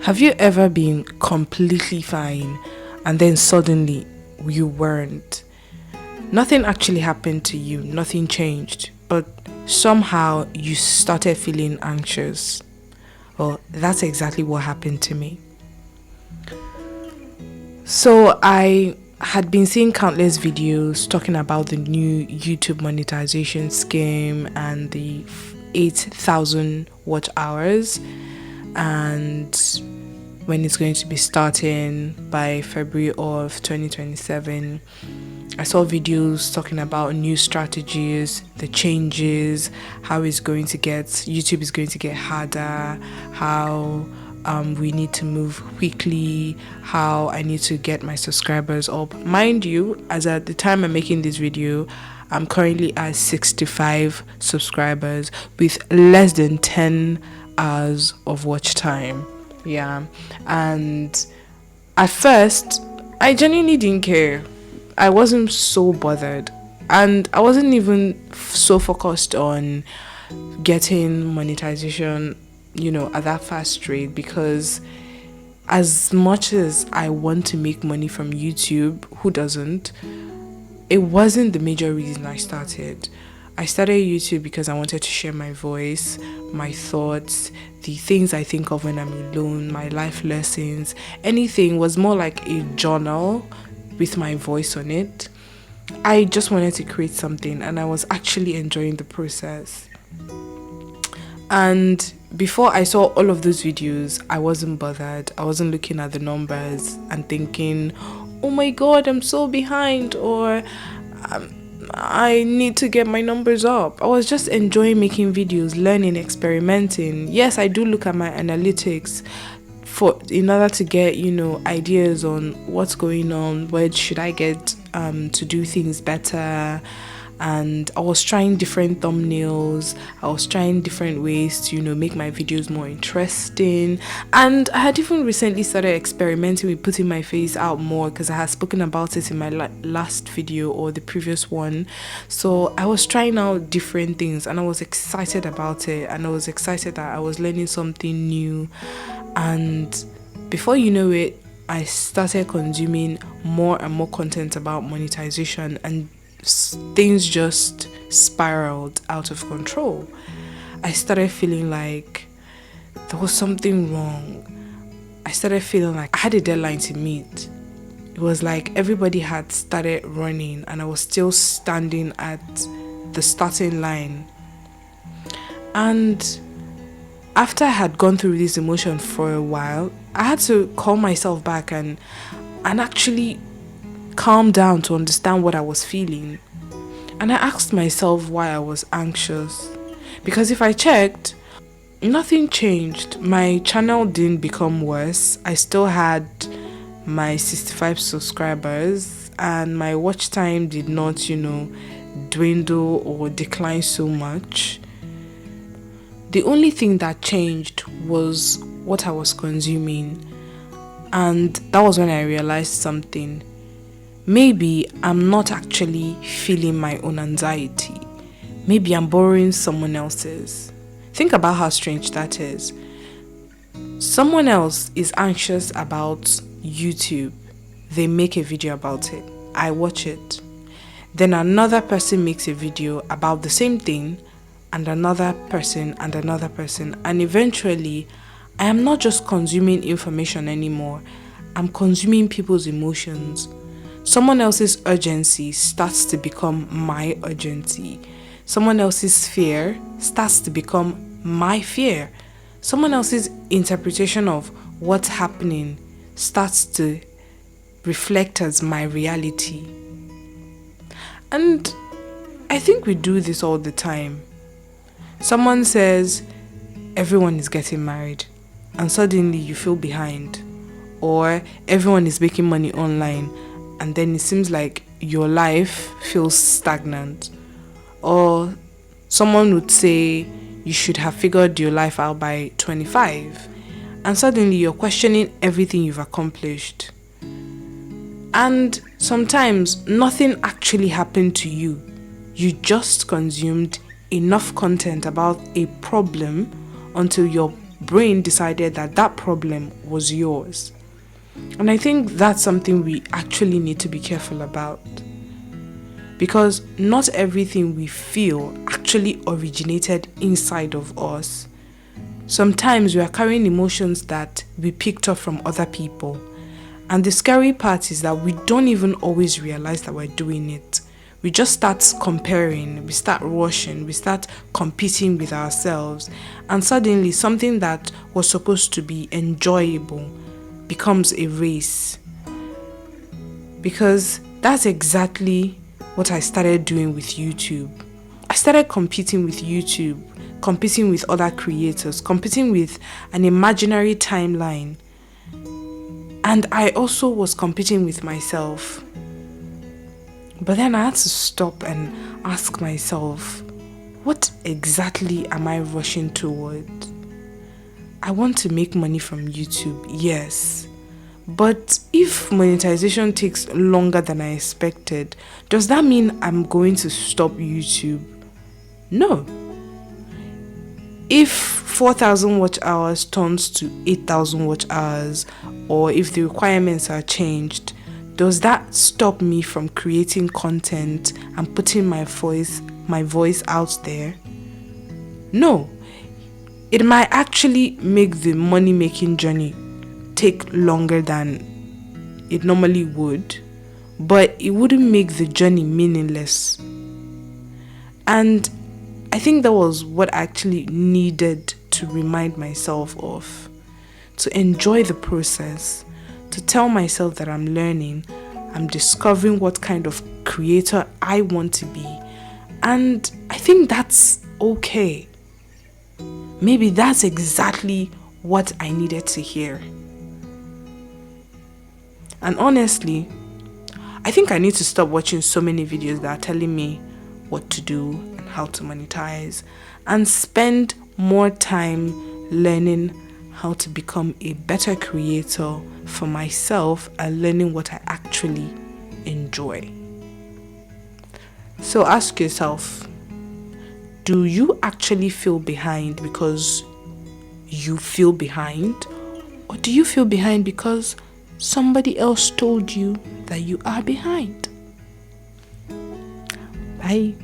Have you ever been completely fine and then suddenly you weren't? Nothing actually happened to you, nothing changed, but somehow you started feeling anxious. Well, that's exactly what happened to me. So I had been seeing countless videos talking about the new YouTube monetization scheme and the 8,000 watch hours, and when it's going to be starting by February of 2027. I saw videos talking about new strategies, the changes, how YouTube is going to get harder, how we need to move quickly, how I need to get my subscribers up. Mind you, as at the time I'm making this video, I'm currently at 65 subscribers with less than 10 hours of watch time. Yeah. And at first, I genuinely didn't care. I wasn't so bothered. And I wasn't even so focused on getting monetization, at that fast rate, because as much as I want to make money from YouTube, who doesn't? It wasn't the major reason I started. I started YouTube because I wanted to share my voice, my thoughts, the things I think of when I'm alone, my life lessons. Anything was more like a journal with my voice on it. I just wanted to create something and I was actually enjoying the process. And before I saw all of those videos, I wasn't bothered. I wasn't looking at the numbers and thinking, oh my god, I'm so behind, or I need to get my numbers up. I was just enjoying making videos, learning, experimenting. Yes, I do look at my analytics in order to get, ideas on what's going on, where should I get to do things better. And I was trying different thumbnails. I was trying different ways to, make my videos more interesting. And I had even recently started experimenting with putting my face out more, because I had spoken about it in my last video or the previous one. So I was trying out different things and I was excited about it. And I was excited that I was learning something new. And before you know it, I started consuming more and more content about monetization, and things just spiraled out of control. I started feeling like there was something wrong. I started feeling like I had a deadline to meet. It was like everybody had started running and I was still standing at the starting line. And after I had gone through this emotion for a while, I had to call myself back and actually calm down to understand what I was feeling. And I asked myself why I was anxious. Because if I checked, nothing changed. My channel didn't become worse. I still had my 65 subscribers and my watch time did not, dwindle or decline so much. The only thing that changed was what I was consuming. And that was when I realized something. Maybe I'm not actually feeling my own anxiety. Maybe I'm borrowing someone else's. Think about how strange that is. Someone else is anxious about YouTube. They make a video about it. I watch it. Then another person makes a video about the same thing, and another person, and another person. And eventually, I am not just consuming information anymore. I'm consuming people's emotions. Someone else's urgency starts to become my urgency. Someone else's fear starts to become my fear. Someone else's interpretation of what's happening starts to reflect as my reality. And I think we do this all the time. Someone says everyone is getting married and suddenly you feel behind, or everyone is making money online and then it seems like your life feels stagnant. Or someone would say you should have figured your life out by 25 and suddenly you're questioning everything you've accomplished. And sometimes nothing actually happened to you. You just consumed enough content about a problem until your brain decided that that problem was yours. And I think that's something we actually need to be careful about. Because not everything we feel actually originated inside of us. Sometimes we are carrying emotions that we picked up from other people. And the scary part is that we don't even always realize that we're doing it. We just start comparing, we start rushing, we start competing with ourselves. And suddenly something that was supposed to be enjoyable becomes a race. Because that's exactly what I started doing with YouTube. I started competing with YouTube, competing with other creators, competing with an imaginary timeline. And I also was competing with myself. But then I had to stop and ask myself, what exactly am I rushing toward? I want to make money from YouTube, yes. But if monetization takes longer than I expected, does that mean I'm going to stop YouTube? No. If 4,000 watch hours turns to 8,000 watch hours, or if the requirements are changed, does that stop me from creating content and putting my voice out there? No. It might actually make the money-making journey take longer than it normally would, but it wouldn't make the journey meaningless. And I think that was what I actually needed to remind myself of, to enjoy the process, to tell myself that I'm learning, I'm discovering what kind of creator I want to be. And I think that's okay. Maybe that's exactly what I needed to hear. And honestly, I think I need to stop watching so many videos that are telling me what to do and how to monetize, and spend more time learning how to become a better creator for myself and learning what I actually enjoy. So ask yourself, do you actually feel behind because you feel behind? Or do you feel behind because somebody else told you that you are behind? Bye.